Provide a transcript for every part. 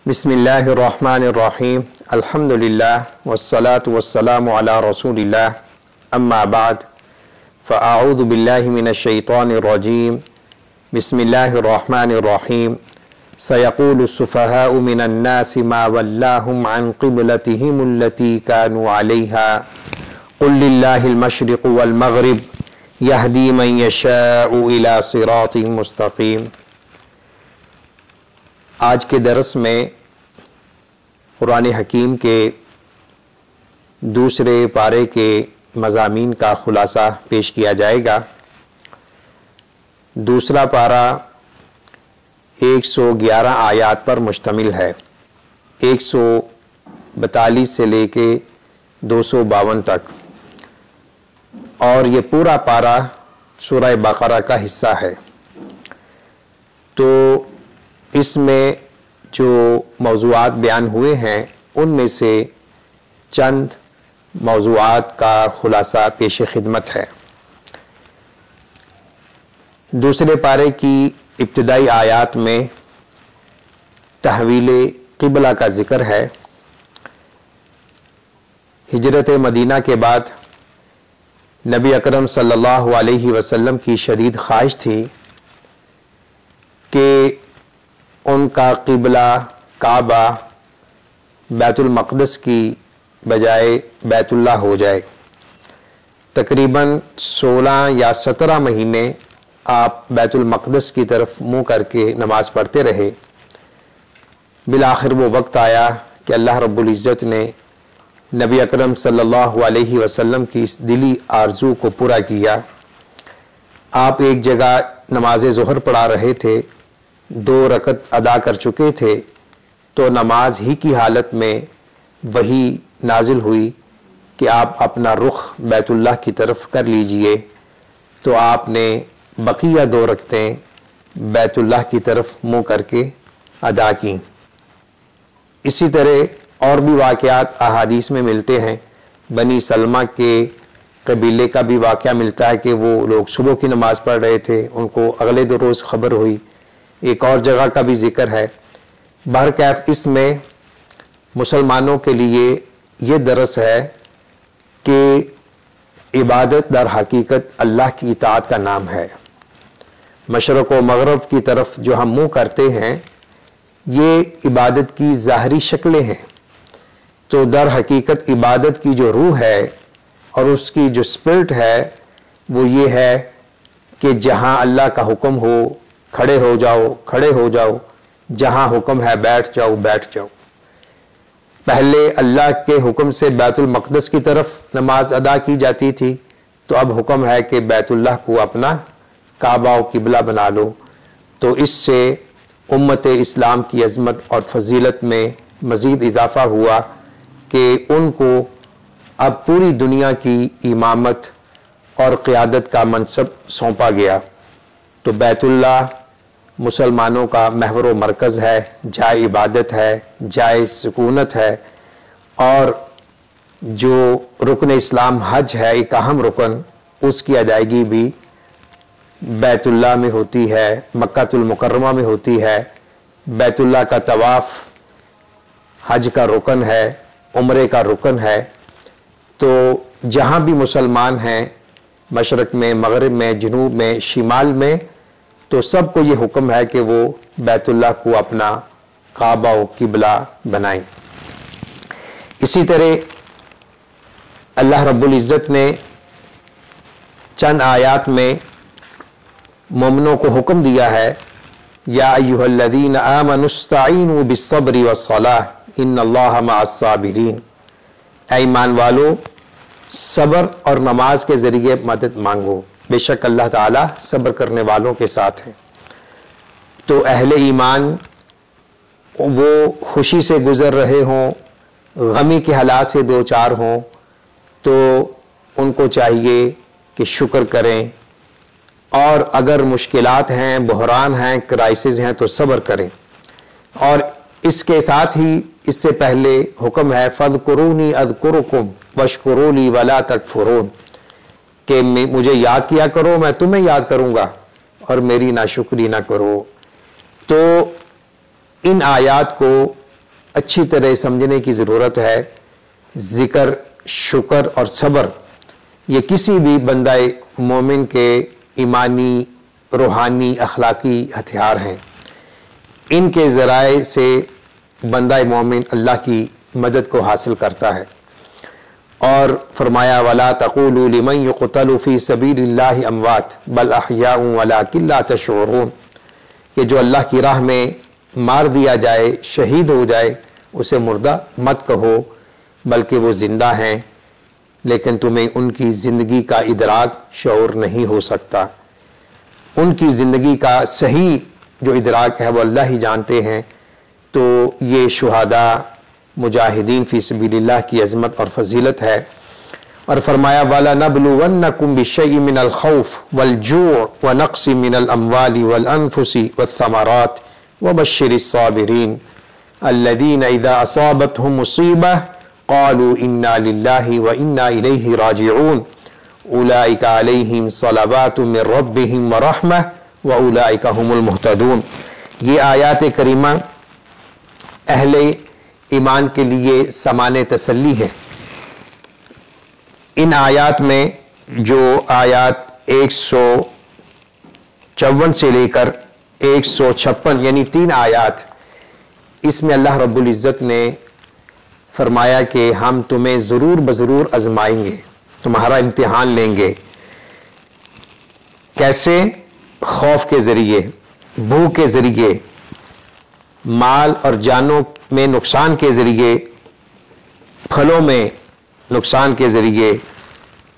बिस्मिल्लाहिर्रहमानिर्रहीम अल्हम्दुलिल्लाह वस्सलातु वस्सलामु अला रसूलिल्लाह अम्मा बाद फ़अऊज़ु बिल्लाहि मिनश्शैतानिर्रजीम बिस्मिल्लाहिर्रहमानिर्रहीम सयक़ूलु सुफ़हाउ मिनन्नासि मा वल्लाहुम अन क़िब्लतिहिमुल्लती कानू अलैहा क़ुल लिल्लाहिल मशरिक़ु वल मग़रिब यहदी मन यशाउ इला सिरातिन मुस्तक़ीम। आज के दरस में कुरान हकीम के दूसरे पारे के मज़ामीन का ख़ुलासा पेश किया जाएगा। दूसरा पारा 111 आयात पर मुश्तमिल है, 142 से लेके 252 तक, और ये पूरा पारा सूरह बकरा का हिस्सा है। तो इसमें जो मौज़ूआत बयान हुए हैं उनमें से चंद मौज़ूआत का ख़ुलासा पेश खिदमत है। दूसरे पारे की इब्तिदाई आयात में तहवील क़िबला का ज़िक्र है। हिजरत मदीना के बाद नबी अकरम सल्लल्लाहु अलैहि वसल्लम की शदीद ख्वाहिश थी कि उनका क़िबला काबा बैतुल मक़दस की बजाय बैतुल्लाह हो जाए। तकरीबन 16 या 17 महीने आप बैतुल मक़दस की तरफ मुँह करके नमाज़ पढ़ते रहे। बिलाखिर वो वक्त आया कि अल्लाह रब्बुल इज़्ज़त ने नबी अकरम सल्लल्लाहु अलैहि वसल्लम की इस दिली आरज़ू को पूरा किया। आप एक जगह नमाज ज़ोहर पढ़ा रहे थे, 2 रकत अदा कर चुके थे, तो नमाज ही की हालत में वही नाजिल हुई कि आप अपना रुख बैतुल्लाह की तरफ कर लीजिए। तो आपने बकिया 2 रकतें बैतुल्लाह की तरफ मुँह करके अदा की। इसी तरह और भी वाक़यात अहादीस में मिलते हैं। बनी सलमा के कबीले का भी वाक़या मिलता है कि वो लोग सुबह की नमाज़ पढ़ रहे थे, उनको अगले रोज़ ख़बर हुई। एक और जगह का भी जिक्र है। बहरकैफ इसमें मुसलमानों के लिए ये दरस है कि इबादत दर हकीकत अल्लाह की इताअत का नाम है। मशरक़ व मग़रिब की तरफ जो हम मुँह करते हैं ये इबादत की ज़ाहरी शक्लें हैं। तो दर हकीकत इबादत की जो रूह है और उसकी जो स्पिरिट है वो ये है कि जहाँ अल्लाह का हुक्म हो खड़े हो जाओ, खड़े हो जाओ, जहाँ हुक्म है बैठ जाओ, बैठ जाओ। पहले अल्लाह के हुक्म से बैतुल मक़दस की तरफ नमाज अदा की जाती थी, तो अब हुक्म है कि बैतुल्लाह को अपना काबा व किबला बना लो। तो इससे उम्मत इस्लाम की अज़मत और फजीलत में मज़ीद इजाफ़ा हुआ कि उनको अब पूरी दुनिया की इमामत और क़ियादत का मनसब सौंपा गया। तो बैतुल्लाह मुसलमानों का महवर व मरकज़ है, जाए इबादत है, जाए सुकूनत है। और जो रुकन इस्लाम हज है, एक अहम रुकन, उसकी अदायगी भी बैतुल्लाह में होती है, मक्कातुल मुकर्रमा में होती है। बैतुल्लाह का तवाफ़ हज का रुकन है, उम्रे का रुकन है। तो जहाँ भी मुसलमान हैं, मशरक़ में, मग़रिब में, जुनूब में, शिमाल में, तो सबको ये हुक्म है कि वो बैतुल्लाह को अपना काबा व किबला बनाएं। इसी तरह अल्लाह रब्बुल इज़्ज़त ने चंद आयात में मोमिनों को हुक्म दिया है, या अय्युहल्लज़ीना आमनुस्तईनु बिस्सब्रि वस्सलाह इन्नल्लाहा मअस्साबिरीन। ऐ ईमान वालो, सब्र और नमाज के ज़रिए मदद मांगो, बेशक अल्लाह ताला सब्र करने वालों के साथ है। तो अहले ईमान वो खुशी से गुज़र रहे हों, गमी के हालात से दो चार हों, तो उनको चाहिए कि शुक्र करें, और अगर मुश्किलात हैं, बहरान हैं, क्राइसिस हैं, तो सब्र करें। और इसके साथ ही इससे पहले हुक्म है फ़ज़्कुरूनी अज़्कुरुकुम वश्कुरूली वला तकफ़ुरून, कि मुझे याद किया करो, मैं तुम्हें याद करूँगा, और मेरी नाशुक्री ना करो। तो इन आयात को अच्छी तरह समझने की ज़रूरत है। ज़िक्र, शुक्र और सब्र ये किसी भी बंदाए मोमिन के ईमानी, रूहानी, अखलाकी हथियार हैं। इनके ज़राए से बंदाए मोमिन अल्लाह की मदद को हासिल करता है। और फरमाया वला तक़ूलू लिमन युक़तलु फ़ी सबीलिल्लाहि अमवात बल अहयाउन वलाकिन ला तशऊरून, कि जो अल्लाह की राह में मार दिया जाए, शहीद हो जाए, उसे मुर्दा मत कहो, बल्कि वो ज़िंदा हैं, लेकिन तुम्हें उनकी ज़िंदगी का इदराक शऊर नहीं हो सकता। उनकी ज़िंदगी का सही जो इदराक है वो अल्लाह ही जानते हैं। तो ये शुहादा, मुजाहिदीन फ़ी सबीलिल्लाह की अज़मत और फजीलत है। और फरमाया वाला नबलुवन्नकुम बिशैइन मिनल खौफ वल जूअ व नक़्सिन मिनल अमवालि वल अनफुसि वस्समरात व बश्शिरिस साबिरीन अल्लज़ीना इज़ा असाबतहुम मुसीबह क़ालू इन्ना लिल्लाहि व इन्ना इलैहि राजिऊन उलाइका अलैहिम सलवातु मिर रब्बिहिम व रहमह व उलाइका हुमुल मुहतदून। ये आयात करीमा अहले ईमान के लिए समान तसल्ली है। इन आयात में जो आयात 154 से लेकर 156 यानी 3 आयात, इसमें अल्लाह रब्बुल इज़्ज़त ने फरमाया कि हम तुम्हें ज़रूर बज़रूर आज़माएंगे, तुम्हारा इम्तिहान लेंगे। कैसे? खौफ के ज़रिए, भूख के ज़रिए, माल और जानों में नुकसान के ज़रिए, फलों में नुकसान के ज़रिए।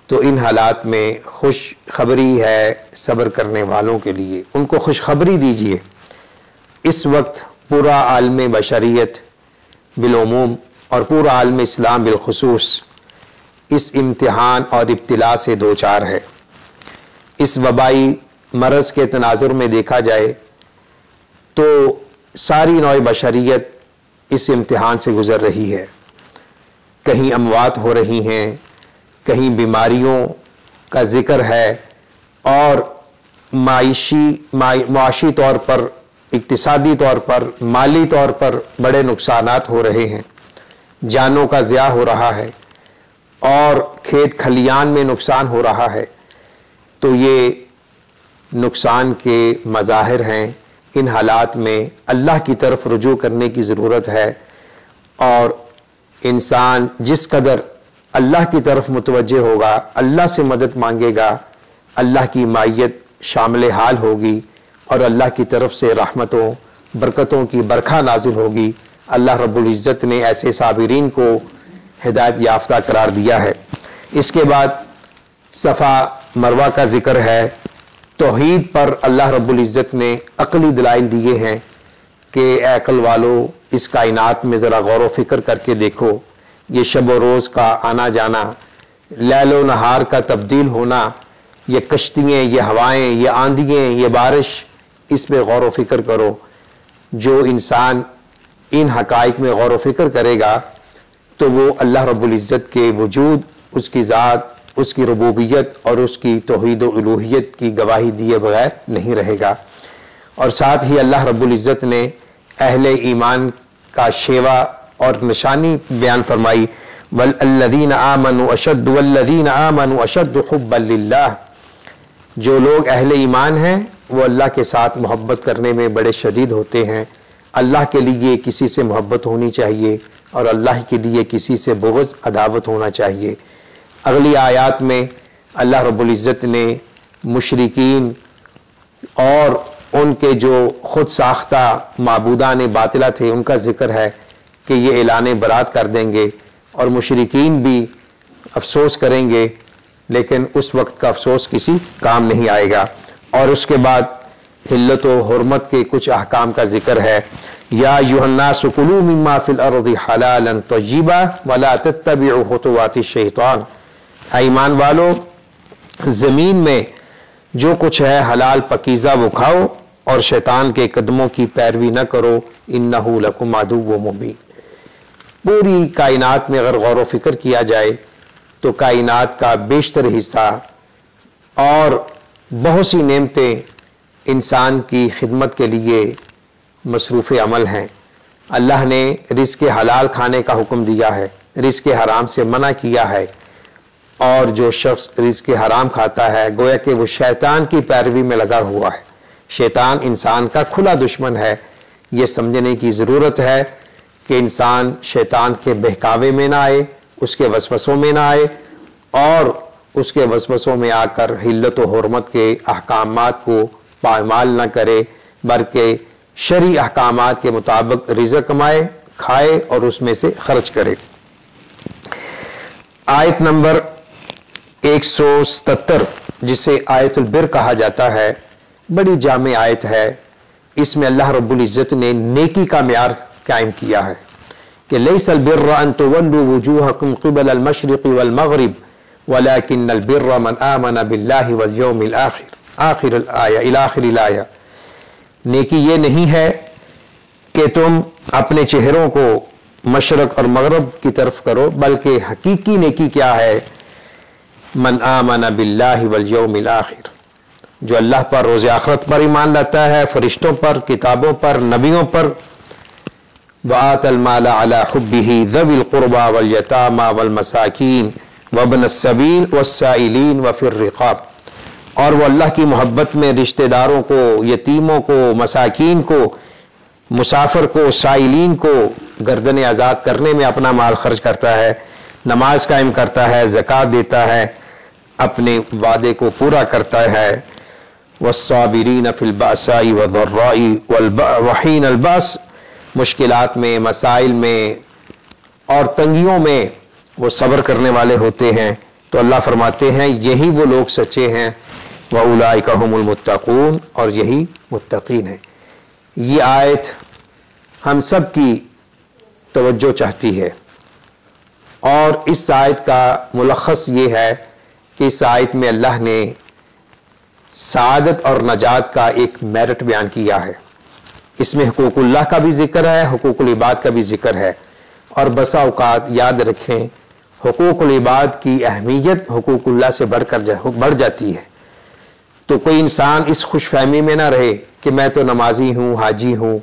तो इन हालात में खुशखबरी है सब्र करने वालों के लिए, उनको खुशखबरी दीजिए। इस वक्त पूरा आलम बशरियत बिलउमूम और पूरा आलम इस्लाम बिलखुसूस इस इम्तिहान और इब्तिला से दो चार है। इस वबाई मरज़ के तनाजुर में देखा जाए तो सारी नौ बशरियत इस इम्तिहान से गुज़र रही है। कहीं अमवात हो रही हैं, कहीं बीमारियों का ज़िक्र है, और माशी तौर पर, इक्तिसादी तौर पर, माली तौर पर बड़े नुकसानात हो रहे हैं, जानों का ज़िया हो रहा है और खेत खलियान में नुकसान हो रहा है। तो ये नुकसान के मज़ाहिर हैं। इन हालात में अल्लाह की तरफ रुजू करने की ज़रूरत है, और इंसान जिस कदर अल्लाह की तरफ मुतवज्जे होगा, अल्लाह से मदद मांगेगा, अल्लाह की मायत शामिल हाल होगी और अल्लाह की तरफ से रहमतों, बरकतों की बरखा नाजिल होगी। अल्लाह रब्बुल इज़्ज़त ने ऐसे साबिरीन को हिदायत याफ्ता करार दिया है। इसके बाद सफ़ा मरवा का ज़िक्र है। तौहीद पर अल्लाह रब्बुल इज़्ज़त ने अक़ली दलाइल दिए हैं कि अक़ल वालों, इस कायनात में ज़रा गौर व फिक्र करके देखो, ये शब व रोज़ का आना जाना, लैल व नहार का तब्दील होना, ये कश्तियाँ, ये हवाएँ, ये आंधियाँ, ये बारिश, इस पर गौर व फिक्र करो। जो इंसान इन हक़ाइक़ में गौर व फिक्र करेगा तो वो अल्लाह रब्बुल इज़्ज़त के वजूद, उसकी ज़ात, उसकी रुबूबियत और उसकी तौहीद व उलूहियत की गवाही दिए बगैर नहीं रहेगा। और साथ ही अल्लाह रब्बुल इज़्ज़त ने अहले ईमान का शेवा और निशानी बयान फरमाई, वल्लज़ीना आमनू अशद्दु वल्लज़ीना आमनू अशद्दु हुब्बन लिल्लाह। जो लोग अहले ईमान हैं वो अल्लाह के साथ मोहब्बत करने में बड़े शदीद होते हैं। अल्लाह के लिए किसी से मोहब्बत होनी चाहिए और अल्लाह के लिए किसी से बुग़्ज़, अदावत होना चाहिए। अगली आयात में अल्लाह रब्बुल इज़्ज़त ने मुशरिकीन और उनके जो खुद साख्ता माबूदान बातिला थे उनका ज़िक्र है कि ये ऐलान बरात कर देंगे और मुशरिकीन भी अफसोस करेंगे, लेकिन उस वक्त का अफसोस किसी काम नहीं आएगा। और उसके बाद हिल्लत व हुर्मत के कुछ अहकाम का ज़िक्र है। या अय्युहन्नासु कुलू मिम्मा फिल अर्दि हलालन तय्यिबा वला तत्तबिउ खुतुवाति शैतान। ईमान वालों, ज़मीन में जो कुछ है हलाल पकीज़ा वो खाओ और शैतान के कदमों की पैरवी न करो, इन्नहु लकुम अदुव्वुम मुबीन। पूरी कायनात में अगर गौर व फिक्र किया जाए तो कायनात का बेशतर हिस्सा और बहुत सी नेमतें इंसान की खिदमत के लिए मसरूफ़ अमल हैं। अल्लाह ने रिज़्क़ हलाल खाने का हुक्म दिया है, रिज़्क़ हराम से मना किया है। और जो शख्स रिज़्क़ हराम खाता है गोया कि वो शैतान की पैरवी में लगा हुआ है। शैतान इंसान का खुला दुश्मन है। ये समझने की ज़रूरत है कि इंसान शैतान के बहकावे में ना आए, उसके वसवसों में ना आए और उसके वसवसों में आकर हिल्लत व हुर्मत के अहकामात को पामाल न करे, बल्कि शरई अहकामात के मुताबिक रिज़्क़ कमाए, खाए और उसमें से खर्च करे। आयत नंबर 177 जिसे आयतुल बिर कहा जाता है, बड़ी जामे आयत है। इसमें अल्लाह रब्बुल इज़्ज़त ने नेकी का म्यार कायम किया है कि लैसल बिर्र अन तुवल्लू वुजूहकुम क़िबल अल-मशरिक़ वल-मग़रिब वलाकिन्नल बिर्र मन आमन बिल्लाहि वल यौमिल आखिर, आखिर आया इला आखिरिल आया। नेकी ये नहीं है कि तुम अपने चेहरों को मशरक़ और मग़रिब की तरफ करो, बल्कि हकीकी नेकी क्या है? मन आमन बिल्लाहि वल यौमिल आखिर, जो अल्लाह पर, रोज़े आखिरत पर ईमान लाता है, फरिश्तों पर, किताबों पर, नबियों पर। व आतल माला अला हुब्बिही ज़विल क़ुरबा वल यतामा वल मसाकीन वब्नस सबील वस्साइलीन व फिर रिक़ाब, और वो अल्लाह की मोहब्बत में रिश्तेदारों को, यतीमों को, मसाकीन को, मुसाफिर को, साइलीन को गर्दन आज़ाद करने में अपना माल खर्च करता है, नमाज कायम करता है, ज़कात देता है, अपने वादे को पूरा करता है। वस्साबिरीन फिल बासाई वद्दर्राई वहीनल बास, मुश्किलात में, मसाइल में और तंगियों में वो सब्र करने वाले होते हैं। तो अल्लाह फरमाते हैं यही वो लोग सच्चे हैं। व उलाइका हुमुल मुत्तकून, और यही मुत्तकीन है। ये आयत हम सब की तवज्जो चाहती है और इस आयत का मुलख्खस ये है कि इस आयत में अल्लाह ने सआदत और नजात का एक मेरिट बयान किया है। इसमें हुकूकुल्लाह का भी जिक्र है, हुकूकुल इबाद का भी जिक्र है। और बसा औकात याद रखें, हुकूकुल इबाद की अहमियत हुकूकुल्लाह से बढ़ जाती है। तो कोई इंसान इस खुशफहमी में ना रहे कि मैं तो नमाजी हूँ, हाजी हूँ,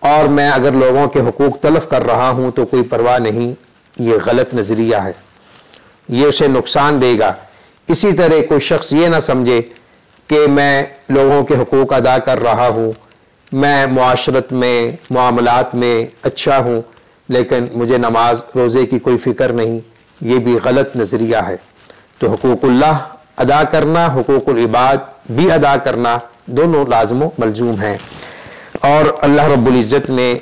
और मैं अगर लोगों के हुकूक तलफ कर रहा हूँ तो कोई परवाह नहीं। ये गलत नज़रिया है, ये उसे नुकसान देगा। इसी तरह कोई शख्स ये ना समझे कि मैं लोगों के हुकूक अदा कर रहा हूँ, मैं मुआशरत में, मामलात में अच्छा हूँ, लेकिन मुझे नमाज रोज़े की कोई फ़िक्र नहीं। ये भी गलत नज़रिया है। तो हुकूकुल्लाह अदा करना, हुकूकुल इबाद भी अदा करना, दोनों लाज़िम मलजूम हैं। और अल्लाह रब्बुल इज़्ज़त ने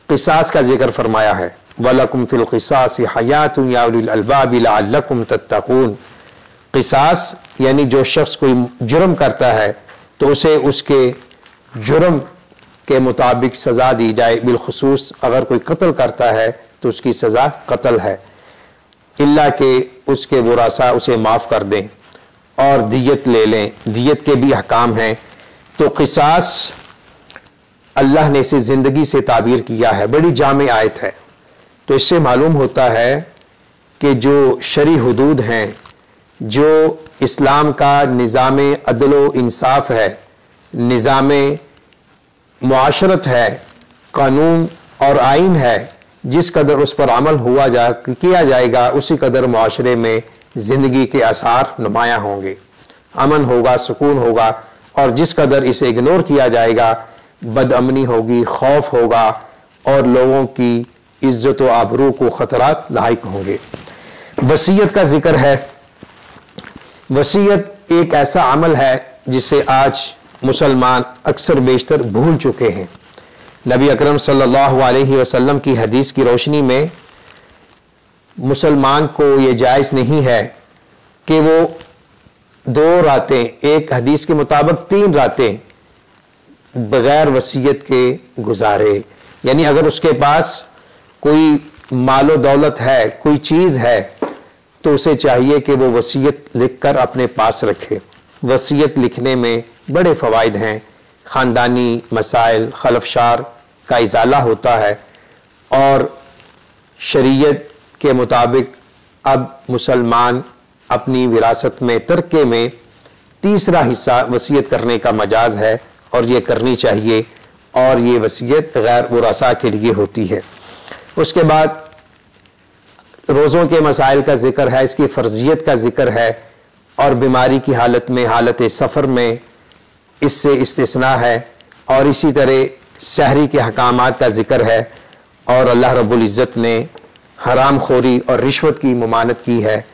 क़िसास का जिक्र फरमाया है, वलकुम फिल क़िसासी हयातुन या उलिल अलबाबि लअल्लकुम तत्तक़ून। क़िसास यानी जो शख्स कोई जुर्म करता है तो उसे उसके जुर्म के मुताबिक सज़ा दी जाए। बिलखुसूस अगर कोई कत्ल करता है तो उसकी सज़ा कत्ल है, इल्ला कि उसके वरासा उसे माफ़ कर दें और दियत ले लें। दियत के भी अहकाम हैं। तो क़िसास अल्लाह ने इसे ज़िंदगी से ताबीर किया है। बड़ी जामे आयत है। तो इससे मालूम होता है कि जो शरई हुदूद हैं, जो इस्लाम का निज़ाम अदल व इंसाफ है, निज़ाम मुआशरत है, कानून और आइन है, जिस कदर उस पर अमल किया जाएगा उसी कदर मुआशरे में ज़िंदगी के आसार नुमायाँ होंगे, अमन होगा, सुकून होगा। और जिस कदर इसे इग्नोर किया जाएगा बदअमनी होगी, खौफ होगा और लोगों की इज्जत व आबरू को ख़तरात लाहिक होंगे। वसीयत का जिक्र है। वसीयत एक ऐसा अमल है जिसे आज मुसलमान अक्सर बेशतर भूल चुके हैं। नबी अकरम सल्लल्लाहु अलैहि वसल्लम की हदीस की रोशनी में मुसलमान को ये जायज़ नहीं है कि वो 2 रातें, एक हदीस के मुताबिक 3 रातें बगैर वसीयत के गुजारे। यानी अगर उसके पास कोई मालो दौलत है, कोई चीज़ है, तो उसे चाहिए कि वो वसीयत लिखकर अपने पास रखे। वसीयत लिखने में बड़े फ़वाइद हैं। ख़ानदानी मसाइल, खलफशार का इज़ाला होता है और शरीयत के मुताबिक अब मुसलमान अपनी विरासत में तरके में 3रा हिस्सा वसीयत करने का मजाज है और ये करनी चाहिए। और ये वसीयत गैर वरासा के लिए होती है। उसके बाद रोज़ों के मसाइल का जिक्र है, इसकी फ़र्जियत का जिक्र है, और बीमारी की हालत में, हालत सफ़र में इससे इस्तिस्ना है, और इसी तरह शहरी के हकामात का जिक्र है। और अल्लाह रब्बुल इज़्ज़त ने हराम खोरी और रिश्वत की ममानत की है।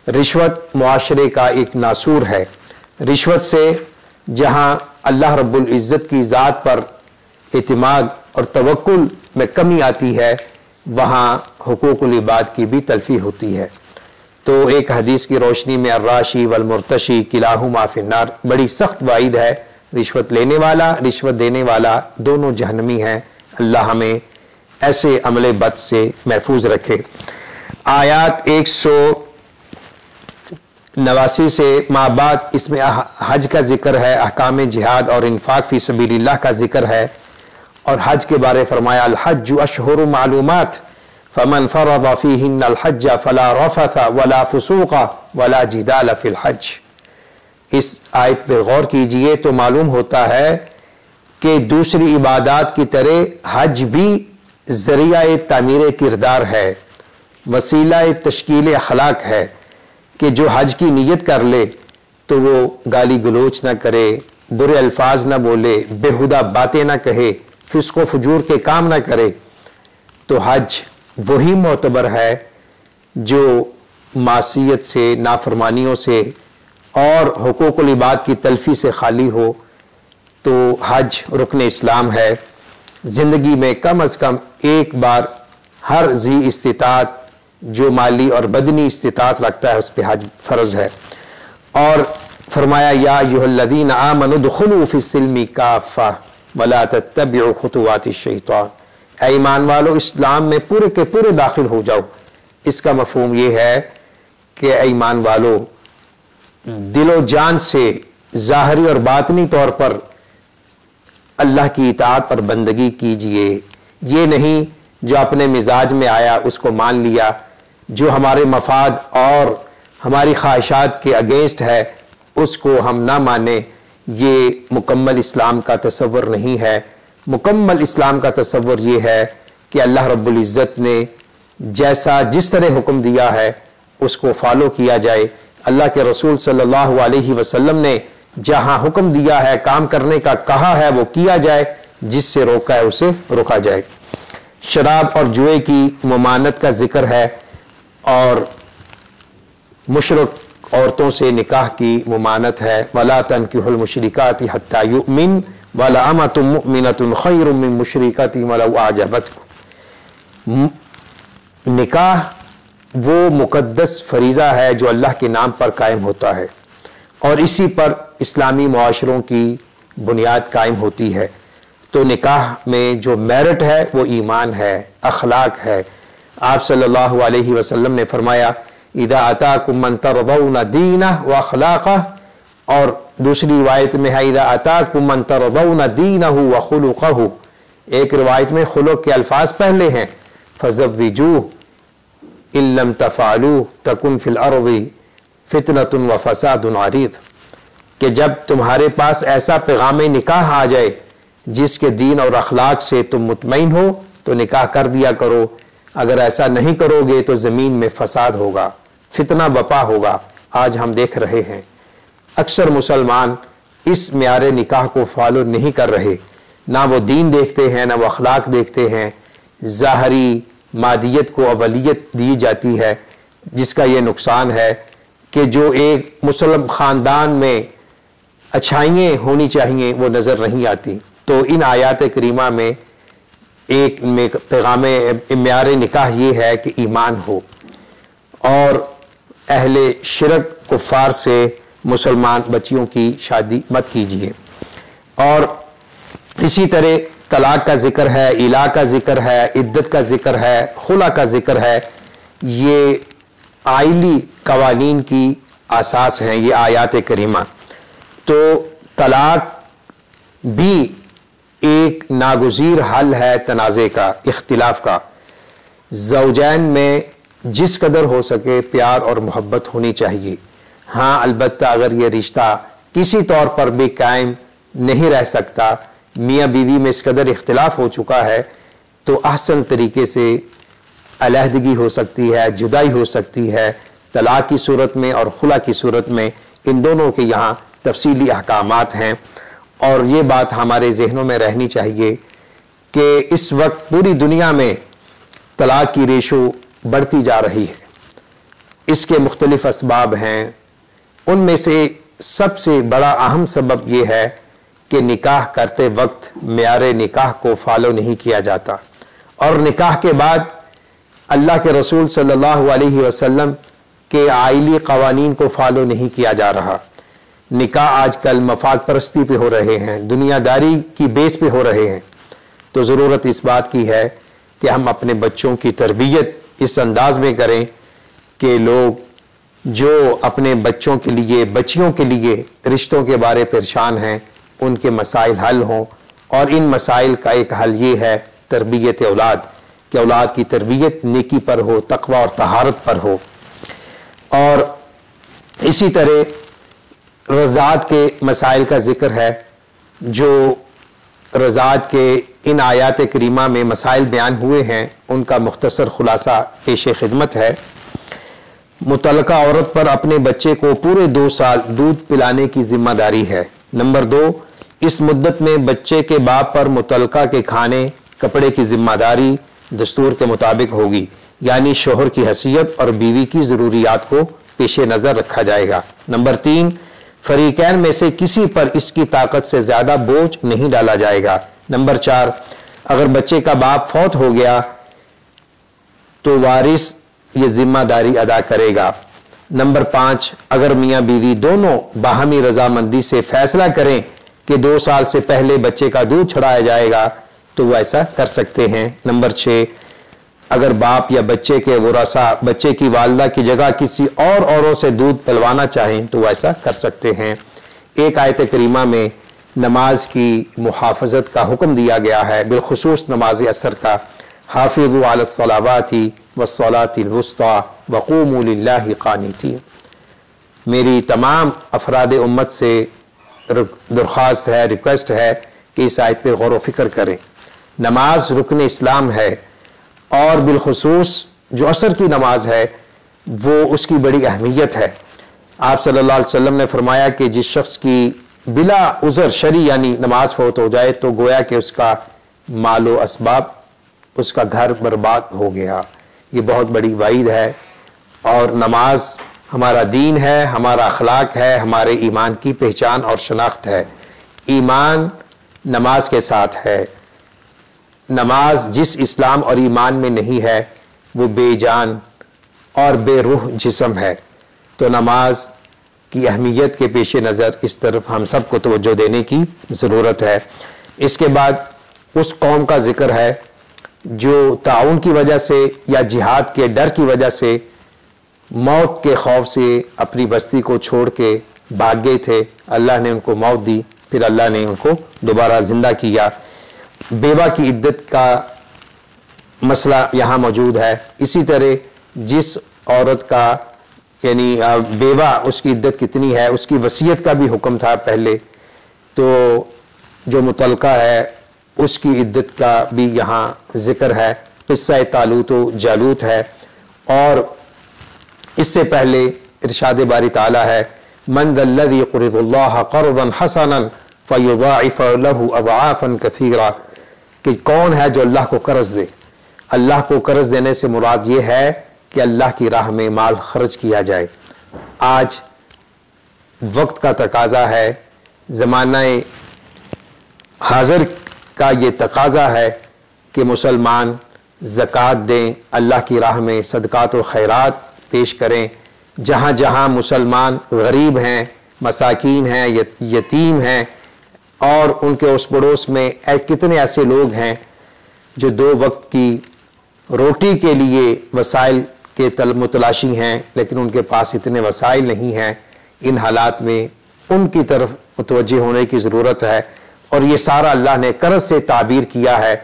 रिश्वत मुआशरे का एक नासूर है। रिश्वत से जहाँ अल्लाह रब्बुल इज़्ज़त की ज़ात पर इतिमाद और तवक्कुल में कमी आती है, वहाँ हुकूकुल इबाद की भी तलफी होती है। तो एक हदीस की रोशनी में अर्राशी वल मुर्तशी किलाहुमा फिन्नार, बड़ी सख्त वाइद है। रिश्वत लेने वाला, रिश्वत देने वाला दोनों जहन्नमी हैं। अल्लाह हमें ऐसे अमले बद से महफूज रखे। आयात 189 से माबाद इसमें हज का जिक्र है, अहकाम जिहाद और इन्फाक फी सबीलिल्लाह का जिक्र है। और हज के बारे फरमाया अल हज्जु अशहुरु मालूमात फमन फरद फीहिन्ना अल हज्ज फला रफथ वला फुसूक वला जिदाल फिल हज। इस आयत पे गौर कीजिए तो मालूम होता है कि दूसरी इबादात की तरह हज भी ज़रिया तामीर किरदार है, वसीला तश्कील अखलाक है, कि जो हज की नीयत कर ले तो वो गाली गलोच ना करे, बुरे अल्फाज ना बोले, बेहुदा बातें ना कहे, फिस्को फजूर के काम ना करे, तो हज वही मोतबर है जो मासियत से, नाफरमानियों से और हुकूकुल इबाद की तलफी से खाली हो। तो हज रुकन इस्लाम है। ज़िंदगी में कम अज़ कम एक बार हर जी इस्तिताअत जो माली और बदनी इस्तिताअत रखता है उस पर हज फ़र्ज़ है। और फरमाया या अय्युहल्लज़ीना आमनु दुखुलू फ़िस्सिल्मि काफ़ा वला तत्तबिउ खुतुवातिश शैतान। ऐ ईमान वालो, इस्लाम में पूरे के पूरे दाखिल हो जाओ। इसका मफ़हूम ये है कि ऐ ईमान वालो, दिलो जान से ज़ाहरी और बातनी तौर पर अल्लाह की इताअत और बंदगी कीजिए। ये नहीं जो अपने मिजाज में आया उसको मान लिया, जो हमारे मफाद और हमारी ख्वाहिशात के अगेंस्ट है उसको हम ना माने। ये मुकम्मल इस्लाम का तसव्वुर नहीं है। मुकम्मल इस्लाम का तसव्वुर ये है कि अल्लाह रब्बुल इज़्ज़त ने जैसा जिस तरह हुक्म दिया है उसको फॉलो किया जाए। अल्लाह के रसूल सल्लल्लाहु अलैहि वसल्लम ने जहां हुक्म दिया है, काम करने का कहा है, वो किया जाए, जिससे रोका है उसे रोका जाए। शराब और जुए की ममानत का जिक्र है और मुशरिक औरतों से निकाह की ममानत है। वला तनकिहुल मुशरिकाति हत्ता युमिन वला अमतुम मुमिनतुन खैरुम मिन मुशरिकाति वलौ आजबतकुम। निकाह वो मुकद्दस फरीज़ा है जो अल्लाह के नाम पर कायम होता है और इसी पर इस्लामी मुआशरों की बुनियाद कायम होती है। तो निकाह में जो मेरिट है वो ईमान है, अखलाक है। आप सल्लल्लाहु अलैहि वसल्लम ने फरमाया इदा अताकुम मन तरदौना दीनहु व अखलाकहु, और दूसरी रिवायत में है इदा अताकुम मन तरदौना दीनहु व खुलुकहु। एक रिवायत में खुलुक के अल्फाज पहले हैं फज़व्विजूहु इल्लम तफ़अलू तकुन फिल अर्ज़ि फितनतुन व फसादुन अरीद, कि जब तुम्हारे पास ऐसा पैगाम निकाह आ जाए जिसके दीन और अखलाक से तुम मुतमईन हो तो निकाह कर दिया करो। अगर ऐसा नहीं करोगे तो ज़मीन में फसाद होगा, फितना बपा होगा। आज हम देख रहे हैं अक्सर मुसलमान इस म्यारे निकाह को फॉलो नहीं कर रहे, ना वो दीन देखते हैं ना वो अखलाक देखते हैं। ज़ाहरी मादियत को अवलियत दी जाती है, जिसका ये नुकसान है कि जो एक मुसलमान ख़ानदान में अच्छाइयाँ होनी चाहिए वो नज़र नहीं आती। तो इन आयात करीमा में एक पैगाम म्यार निकाह ये है कि ईमान हो और अहले शिरक कुफ़ार से मुसलमान बच्चियों की शादी मत कीजिए। और इसी तरह तलाक का जिक्र है, इला का जिक्र है, इद्दत का जिक्र है, खुला का जिक्र है। ये आइली कवानीन की आसास हैं ये आयात करीमा। तो तलाक भी एक नागुज़ीर हल है तनाज़े का, इख्तिलाफ का। ज़ौजैन में जिस कदर हो सके प्यार और मोहब्बत होनी चाहिए। हाँ, अलबत्ता अगर ये रिश्ता किसी तौर पर भी कायम नहीं रह सकता मियाँ बीवी में इस कदर इख्तिलाफ हो चुका है तो अहसन तरीके से अलहदगी हो सकती है, जुदाई हो सकती है, तलाक की सूरत में और खुला की सूरत में। इन दोनों के यहाँ तफसीली अहकामात हैं और ये बात हमारे जहनों में रहनी चाहिए कि इस वक्त पूरी दुनिया में तलाक की रेशो बढ़ती जा रही है। इसके मुख्तलिफ असबाब हैं, उनमें से सबसे बड़ा अहम सबब यह है कि निकाह करते वक्त मेयारे निकाह को फॉलो नहीं किया जाता और निकाह के बाद अल्लाह के रसूल सल्लल्लाहु अलैहि वसल्लम के आइली कवानीन को फॉलो नहीं किया जा रहा। निकाह आजकल मफाद परस्ती पे हो रहे हैं, दुनियादारी की बेस पे हो रहे हैं। तो ज़रूरत इस बात की है कि हम अपने बच्चों की तरबियत इस अंदाज में करें कि लोग जो अपने बच्चों के लिए, बच्चियों के लिए रिश्तों के बारे परेशान हैं, उनके मसाइल हल हों। और इन मसाइल का एक हल ये है तरबियत औलाद, कि औलाद की तरबियत नेकी पर हो, तकवा और तहारत पर हो। और इसी तरह रज़ात के मसाइल का जिक्र है, जो रज़ात के इन आयात करीमा में मसाइल बयान हुए हैं उनका मुख्तसर खुलासा पेश खिदमत है। मुतल्लका औरत पर अपने बच्चे को पूरे 2 साल दूध पिलाने की जिम्मेदारी है। नंबर 2, इस मुद्दत में बच्चे के बाप पर मुतल्लका के खाने कपड़े की जिम्मेदारी दस्तूर के मुताबिक होगी, यानी शोहर की हैसियत और बीवी की ज़रूरियात को पेश नज़र रखा जाएगा। नंबर 3, फरीकैन में से किसी पर इसकी ताकत से ज़्यादा बोझ नहीं डाला जाएगा। नंबर 4, अगर बच्चे का बाप फौत हो गया तो वारिस ये जिम्मेदारी अदा करेगा। नंबर 5, अगर मियाँ बीवी दोनों बाहमी रजामंदी से फैसला करें कि 2 साल से पहले बच्चे का दूध छड़ाया जाएगा तो वो ऐसा कर सकते हैं। नंबर 6, अगर बाप या बच्चे के वरासा बच्चे की वालदा की जगह किसी औरों से दूध पिलवाना चाहें तो वो ऐसा कर सकते हैं। एक आयत करीमा में नमाज की मुहाफ़ज़त का हुक्म दिया गया है, बिलखुसूस नमाज असर का। हाफ़िज़ू अलस्सलावाति वस्सलातिल वुस्ता वक़ूमू लिल्लाहि क़ानितीन। मेरी तमाम अफराद उम्मत से दरख्वास्त है, रिक्वेस्ट है कि इस आयत पे गौर व फिक्र करें। नमाज रुकन इस्लाम है और बिलखुसूस जो असर की नमाज है वो उसकी बड़ी अहमियत है। आप सल्लल्लाहु अलैहि वसल्लम ने फरमाया कि जिस शख्स की बिला उज़र शरी यानी नमाज फौत हो जाए तो गोया कि उसका मालो असबाब, उसका घर बर्बाद हो गया। ये बहुत बड़ी वाइद है। और नमाज हमारा दीन है, हमारा अखलाक है, हमारे ईमान की पहचान और शनाख्त है। ईमान नमाज के साथ है। नमाज जिस इस्लाम और ईमान में नहीं है वो बेजान और बेरूह जिस्म है। तो नमाज की अहमियत के पेश नज़र इस तरफ हम सबको तवज्जो देने की ज़रूरत है। इसके बाद उस कौम का जिक्र है जो ताउन की वजह से या जिहाद के डर की वजह से मौत के खौफ से अपनी बस्ती को छोड़ के भाग गए थे। अल्लाह ने उनको मौत दी, फिर अल्लाह ने उनको दोबारा जिंदा किया। बेवा की इद्दत का मसला यहाँ मौजूद है। इसी तरह जिस औरत का यानी बेवा उसकी इद्दत कितनी है उसकी वसीयत का भी हुक्म था पहले, तो जो मुतल्लका है उसकी इद्दत का भी यहाँ जिक्र है। किस्सा तालूत व जालूत है। और इससे पहले इरशाद बारी ताला है, मन दल्लज़ी युक़रिज़ुल्लाह क़र्ज़न हसनन फ़युज़ाइफ़ लहू अज़आफ़न कसीरा, कि कौन है जो अल्लाह को कर्ज दे। अल्लाह को कर्ज देने से मुराद ये है कि अल्लाह की राह में माल खर्च किया जाए। आज वक्त का तकाजा है, ज़माना हाज़िर का ये तकाजा है कि मुसलमान ज़कात दें, अल्लाह की राह में सदक़ात व खैरात पेश करें। जहाँ जहाँ मुसलमान गरीब हैं, मसाकीन हैं, यतीम हैं और उनके उस पड़ोस में कितने ऐसे लोग हैं जो 2 वक्त की रोटी के लिए वसाइल के मुतलाशी हैं लेकिन उनके पास इतने वसाइल नहीं हैं। इन हालात में उनकी तरफ मुतवज्जे होने की ज़रूरत है। और ये सारा अल्लाह ने कर्ज से ताबीर किया है।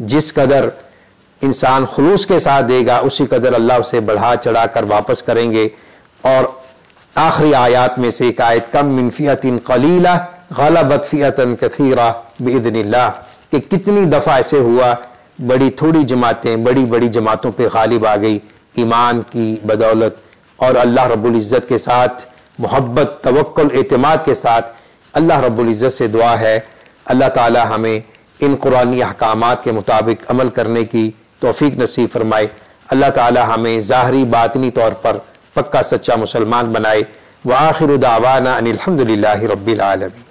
जिस कदर इंसान खुलूस के साथ देगा उसी कदर अल्लाह उसे बढ़ा चढ़ा कर वापस करेंगे। और आखिरी आयात में से एक आयत, कम मिन फ़िअतिन क़लीला ग़लबत फ़िअतन कसीरा बिइज़्निल्लाह, कि कितनी दफ़ा ऐसे हुआ बड़ी थोड़ी जमातें बड़ी बड़ी जमातों पे गालिब आ गई ईमान की बदौलत और अल्लाह रब्बुल इज़्ज़त के साथ मोहब्बत तवक्कुल एतमाद के साथ। अल्लाह रब्बुल इज़्ज़त से दुआ है अल्लाह ताला हमें इन कुरानी अहकामात के मुताबिक अमल करने की तौफीक नसीब फरमाए। अल्लाह ताला हमें ज़ाहरी बातिनी तौर पर पक्का सच्चा मुसलमान बनाए। व आखिरु दावाना अनिल हम्दुलिल्लाहि रब्बिल आलमीन।